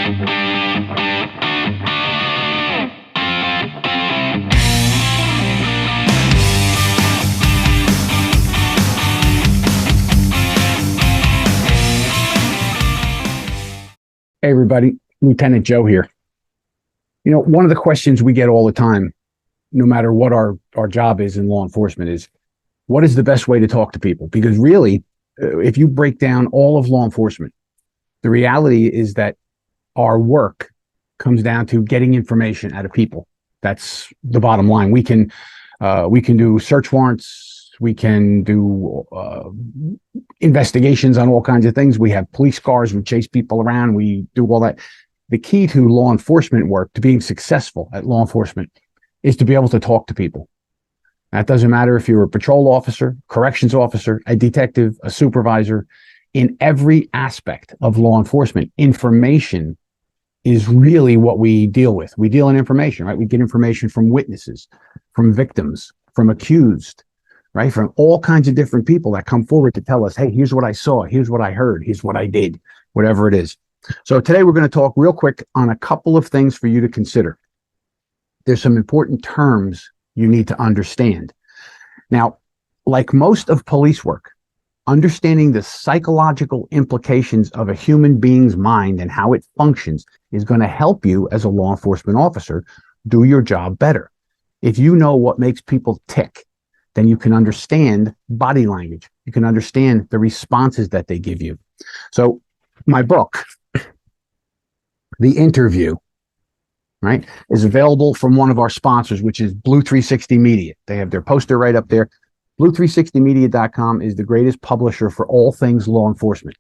Hey, everybody, Lieutenant Joe here. You know, one of the questions we get all the time, no matter what our job is in law enforcement, is what is the best way to talk to people? Because really, if you break down all of law enforcement, the reality is that our work comes down to getting information out of people. That's the bottom line. We can do search warrants. We can do investigations on all kinds of things. We have police cars. We chase people around. We do all that. The key to law enforcement work, to being successful at law enforcement, is to be able to talk to people. That doesn't matter if you're a patrol officer, corrections officer, a detective, a supervisor. In every aspect of law enforcement, information is really what we deal with. We deal in information, right? We get information from witnesses, from victims, from accused, right? From all kinds of different people that come forward to tell us, hey, here's what I saw, here's what I heard, here's what I did, whatever it is. So today we're going to talk real quick on a couple of things for you to consider. There's some important terms you need to understand. Now, like most of police work, understanding the psychological implications of a human being's mind and how it functions is going to help you as a law enforcement officer do your job better. If you know what makes people tick, then you can understand body language. You can understand the responses that they give you. So my book, The Interview, right, is available from one of our sponsors, which is Blue 360 Media. They have their poster right up there. Blue360media.com is the greatest publisher for all things law enforcement.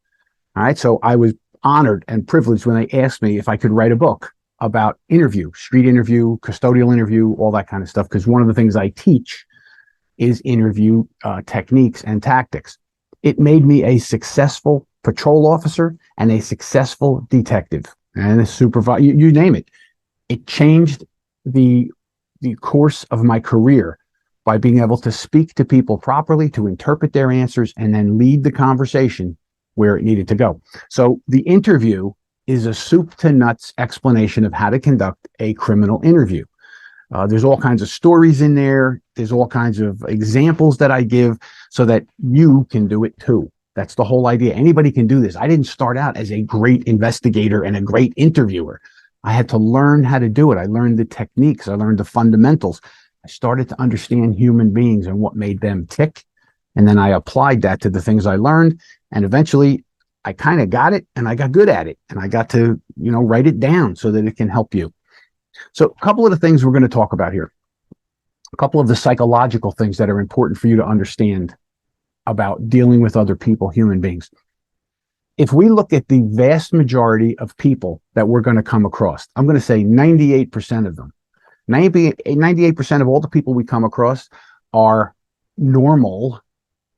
All right. So I was honored and privileged when they asked me if I could write a book about interview, street interview, custodial interview, all that kind of stuff. Because one of the things I teach is interview techniques and tactics. It made me a successful patrol officer and a successful detective and a supervisor, you name it. It changed the course of my career by being able to speak to people properly, to interpret their answers, and then lead the conversation where it needed to go. So The Interview is a soup to nuts explanation of how to conduct a criminal interview. There's all kinds of stories in there. There's all kinds of examples that I give so that you can do it too. That's the whole idea. Anybody can do this. I didn't start out as a great investigator and a great interviewer. I had to learn how to do it. I learned the techniques. I learned the fundamentals. I started to understand human beings and what made them tick. And then I applied that to the things I learned. And eventually I kind of got it and I got good at it. And I got to, write it down so that it can help you. So a couple of the things we're going to talk about here, a couple of the psychological things that are important for you to understand about dealing with other people, human beings. If we look at the vast majority of people that we're going to come across, I'm going to say 98% of them, 98% of all the people we come across are normal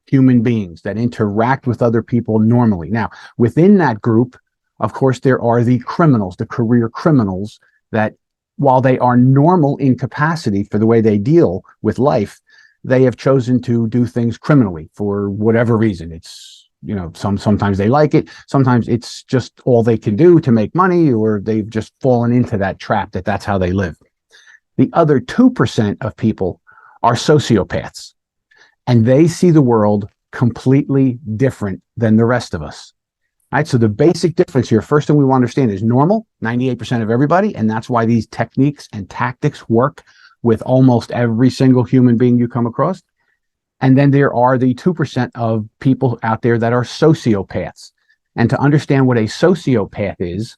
human beings that interact with other people normally. Now, within that group, of course, there are the criminals, the career criminals that, while they are normal in capacity for the way they deal with life, they have chosen to do things criminally for whatever reason. It's, sometimes they like it. Sometimes it's just all they can do to make money, or they've just fallen into that trap that's how they live. The other 2% of people are sociopaths, and they see the world completely different than the rest of us. All right, so the basic difference here, first thing we want to understand is normal, 98% of everybody, and that's why these techniques and tactics work with almost every single human being you come across. And then there are the 2% of people out there that are sociopaths. And to understand what a sociopath is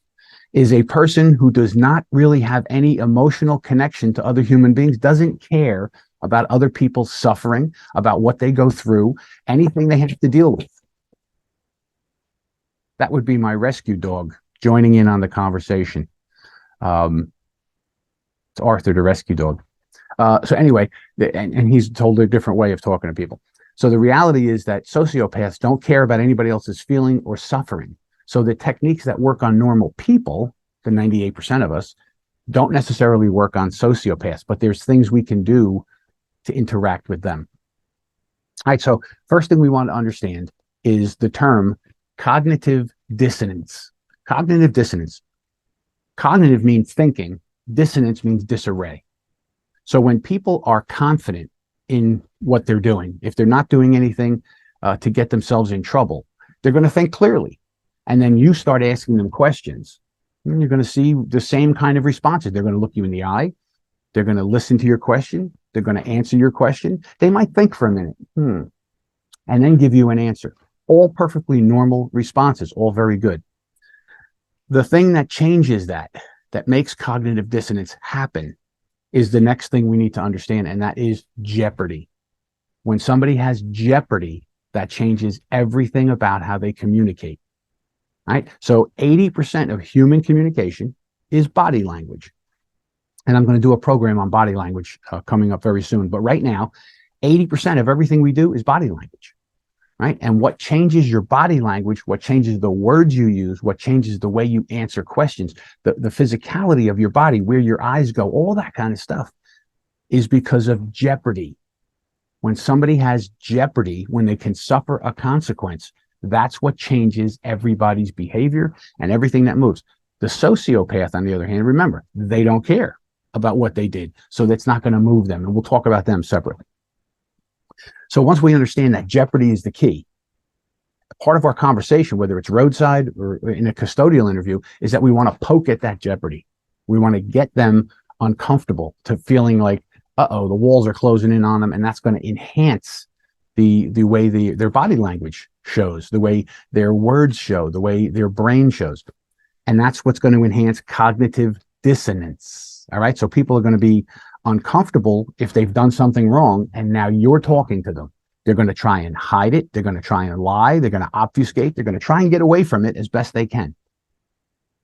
a person who does not really have any emotional connection to other human beings, doesn't care about other people's suffering, about what they go through, anything they have to deal with. That would be my rescue dog joining in on the conversation. It's Arthur, the rescue dog. So anyway, and he's told a different way of talking to people. So the reality is that sociopaths don't care about anybody else's feeling or suffering. So the techniques that work on normal people, the 98% of us, don't necessarily work on sociopaths, but there's things we can do to interact with them. All right, so first thing we want to understand is the term cognitive dissonance. Cognitive dissonance. Cognitive means thinking. Dissonance means disarray. So when people are confident in what they're doing, if they're not doing anything to get themselves in trouble, they're going to think clearly. And then you start asking them questions, and you're going to see the same kind of responses. They're going to look you in the eye. They're going to listen to your question. They're going to answer your question. They might think for a minute, and then give you an answer. All perfectly normal responses, all very good. The thing that changes that makes cognitive dissonance happen, is the next thing we need to understand, and that is jeopardy. When somebody has jeopardy, that changes everything about how they communicate. Right? So 80% of human communication is body language. And I'm going to do a program on body language coming up very soon. But right now, 80% of everything we do is body language. Right? And what changes your body language, what changes the words you use, what changes the way you answer questions, the physicality of your body, where your eyes go, all that kind of stuff is because of jeopardy. When somebody has jeopardy, when they can suffer a consequence, that's what changes everybody's behavior and everything that moves. The sociopath, on the other hand, remember, they don't care about what they did. So that's not going to move them. And we'll talk about them separately. So once we understand that jeopardy is the key, part of our conversation, whether it's roadside or in a custodial interview, is that we want to poke at that jeopardy. We want to get them uncomfortable to feeling like, the walls are closing in on them. And that's going to enhance the way their body language shows, the way their words show, the way their brain shows. And that's what's going to enhance cognitive dissonance. All right. So people are going to be uncomfortable if they've done something wrong, and now you're talking to them. They're going to try and hide it. They're going to try and lie. They're going to obfuscate. They're going to try and get away from it as best they can.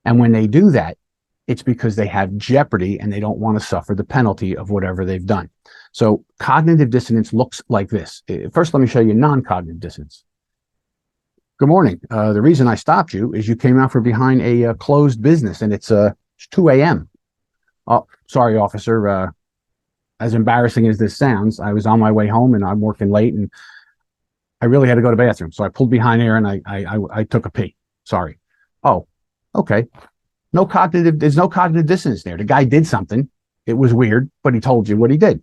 And when they do that, it's because they have jeopardy and they don't want to suffer the penalty of whatever they've done. So cognitive dissonance looks like this. First, let me show you non-cognitive dissonance. Good morning. The reason I stopped you is you came out from behind a closed business, and it's 2 a.m. Oh, sorry, officer. As embarrassing as this sounds, I was on my way home and I'm working late and I really had to go to the bathroom. So I pulled behind there and I took a pee. Sorry. Oh, okay. There's no cognitive dissonance there. The guy did something. It was weird, but he told you what he did.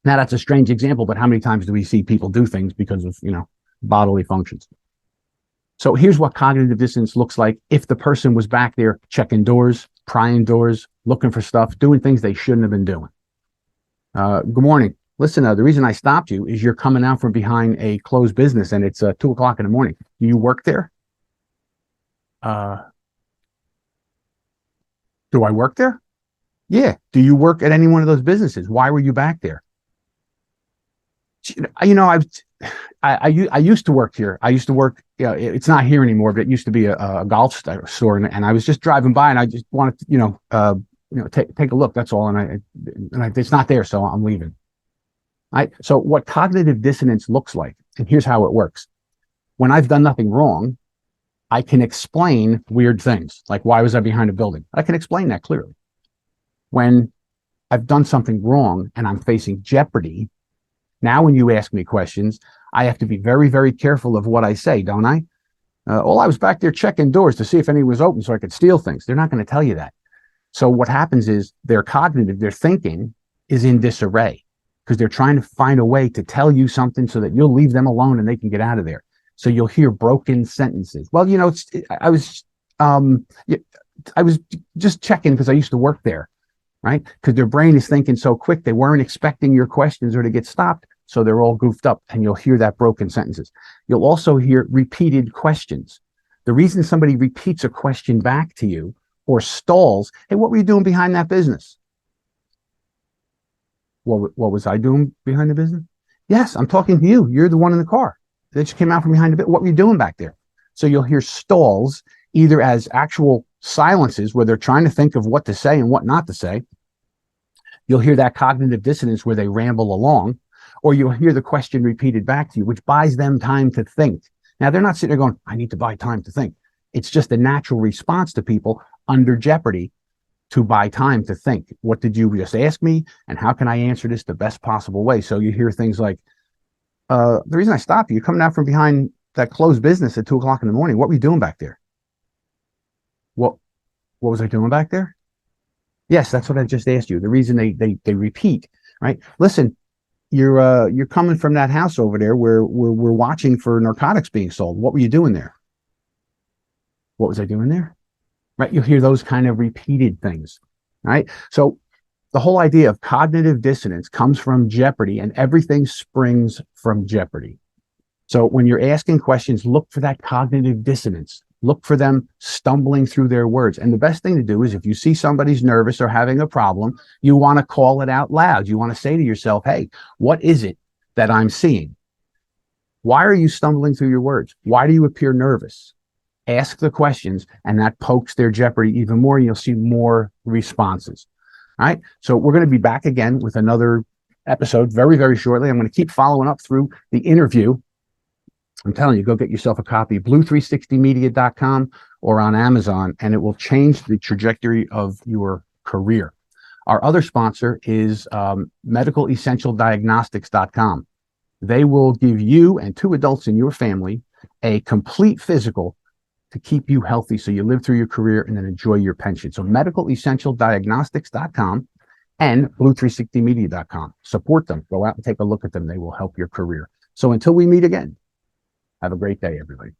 Now that's a strange example, but how many times do we see people do things because of, bodily functions? So here's what cognitive dissonance looks like if the person was back there checking doors, prying doors, looking for stuff, doing things they shouldn't have been doing. Good morning. Listen, the reason I stopped you is you're coming out from behind a closed business and it's 2 o'clock in the morning. Do you work there? Do I work there? Yeah. Do you work at any one of those businesses? Why were you back there? I used to work here. I used to work, it's not here anymore, but it used to be a golf store. And I was just driving by and I just wanted to, take a look. That's all. And it's not there. So I'm leaving. So what cognitive dissonance looks like, and here's how it works. When I've done nothing wrong, I can explain weird things. Like, why was I behind a building? I can explain that clearly. When I've done something wrong and I'm facing jeopardy, now when you ask me questions, I have to be very, very careful of what I say, don't I? I was back there checking doors to see if any was open so I could steal things. They're not going to tell you that. So what happens is their thinking is in disarray because they're trying to find a way to tell you something so that you'll leave them alone and they can get out of there. So you'll hear broken sentences. Well, I was just checking because I used to work there, right? Because their brain is thinking so quick. They weren't expecting your questions or to get stopped. So they're all goofed up and you'll hear that broken sentences. You'll also hear repeated questions. The reason somebody repeats a question back to you or stalls, hey, what were you doing behind that business? What was I doing behind the business? Yes, I'm talking to you. You're the one in the car that just came out from behind the bit. What were you doing back there? So you'll hear stalls either as actual silences where they're trying to think of what to say and what not to say. You'll hear that cognitive dissonance where they ramble along, or you'll hear the question repeated back to you, which buys them time to think. Now, they're not sitting there going, I need to buy time to think. It's just a natural response to people under jeopardy to buy time to think. What did you just ask me? And how can I answer this the best possible way? So you hear things like, the reason I stopped you, coming out from behind that closed business at 2 o'clock in the morning, what were you doing back there? Well, What was I doing back there? Yes, that's what I just asked you. The reason they repeat, right? Listen, you're coming from that house over there where we're watching for narcotics being sold. What were you doing there? What was I doing there? Right? You'll hear those kind of repeated things, right? So the whole idea of cognitive dissonance comes from Jeopardy, and everything springs from Jeopardy. So when you're asking questions, look for that cognitive dissonance. Look for them stumbling through their words. And the best thing to do is if you see somebody's nervous or having a problem, you want to call it out loud. You want to say to yourself, hey, what is it that I'm seeing? Why are you stumbling through your words? Why do you appear nervous? Ask the questions, and that pokes their Jeopardy even more. And you'll see more responses. All right. So we're going to be back again with another episode very, very shortly. I'm going to keep following up through the interview. I'm telling you, go get yourself a copy, blue360media.com or on Amazon, and it will change the trajectory of your career. Our other sponsor is medicalessentialdiagnostics.com. They will give you and 2 adults in your family a complete physical to keep you healthy so you live through your career and then enjoy your pension. So medicalessentialdiagnostics.com and blue360media.com. Support them. Go out and take a look at them. They will help your career. So until we meet again, have a great day, everybody.